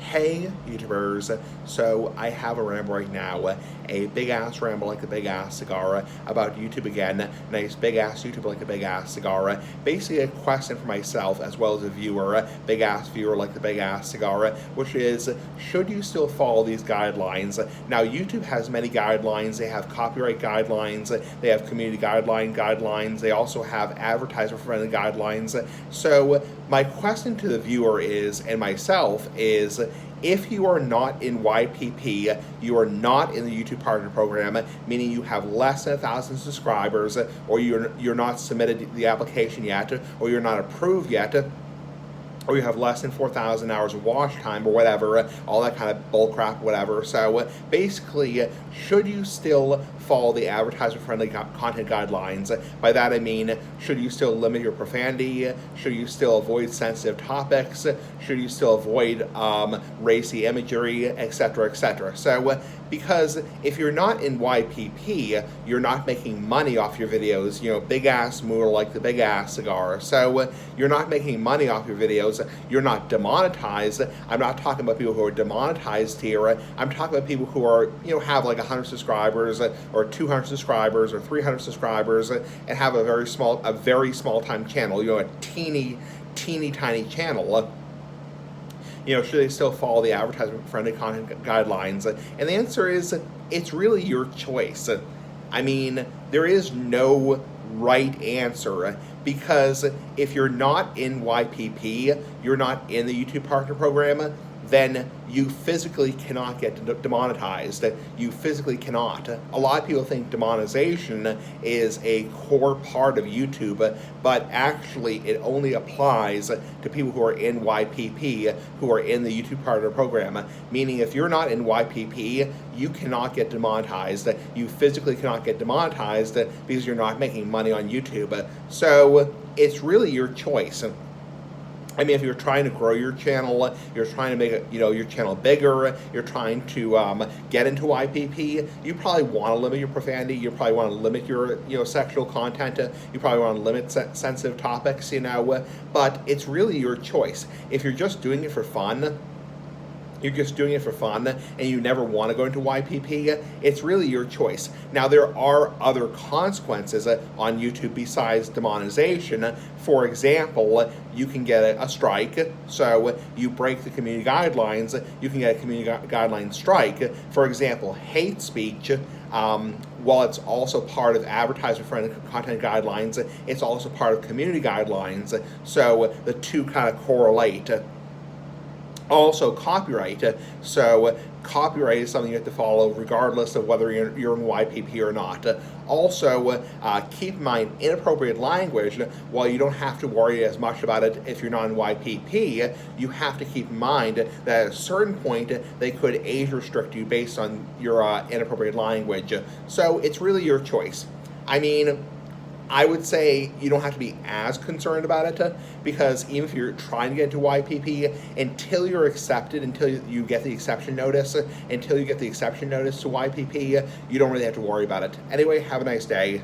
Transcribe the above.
Hey YouTubers, so I have a ramble right now, a big ass ramble like a big ass cigar about YouTube again, nice big ass YouTube like a big ass cigar, basically a question for myself as well as a viewer, big ass viewer like the big ass cigar, which is, should you still follow these guidelines? Now YouTube has many guidelines, they have copyright guidelines, they have community guidelines, they also have advertiser friendly guidelines, so my question to the viewer is, and myself is, if you are not in YPP, you are not in the YouTube Partner Program, meaning you have less than 1,000 subscribers, or you're not submitted the application yet, or you're not approved yet, or you have less than 4,000 hours of watch time or whatever, all that kind of bullcrap, whatever. So basically, should you still follow the advertiser-friendly content guidelines? By that I mean, should you still limit your profanity? Should you still avoid sensitive topics? Should you still avoid racy imagery, etc., etc.? So because if you're not in YPP, you're not making money off your videos, you know, big ass moolah like the big ass cigar. So you're not making money off your videos, you're not demonetized. I'm not talking about people who are demonetized here. I'm talking about people who are, you know, have like 100 subscribers or 200 subscribers or 300 subscribers and have a very small time channel, you know, a teeny tiny channel. You know, should they still follow the advertisement-friendly content guidelines? And the answer is, it's really your choice. I mean, there is no right answer, because if you're not in YPP, you're not in the YouTube Partner Program, then you physically cannot get demonetized. You physically cannot. A lot of people think demonetization is a core part of YouTube, but actually it only applies to people who are in YPP, who are in the YouTube Partner Program. Meaning if you're not in YPP, you cannot get demonetized. You physically cannot get demonetized because you're not making money on YouTube. So it's really your choice. I mean, if you're trying to grow your channel, you're trying to make it, you know, your channel bigger, you're trying to get into YPP, you probably want to limit your profanity, you probably want to limit your, you know, sexual content, you probably want to limit sensitive topics, you know, but it's really your choice. If you're just doing it for fun, and you never want to go into YPP, it's really your choice. Now, there are other consequences on YouTube besides demonetization. For example, you can get a strike. So you break the community guidelines, you can get a community guideline strike. For example, hate speech, while it's also part of advertiser-friendly content guidelines, it's also part of community guidelines. So the two kind of correlate. Also, copyright. So copyright is something you have to follow regardless of whether you're in YPP or not. Also, keep in mind inappropriate language. While you don't have to worry as much about it if you're not in YPP, you have to keep in mind that at a certain point they could age restrict you based on your inappropriate language. So it's really your choice. I mean, I would say you don't have to be as concerned about it, because even if you're trying to get into YPP, until you're accepted, until you get the exception notice, to YPP, you don't really have to worry about it. Anyway, have a nice day.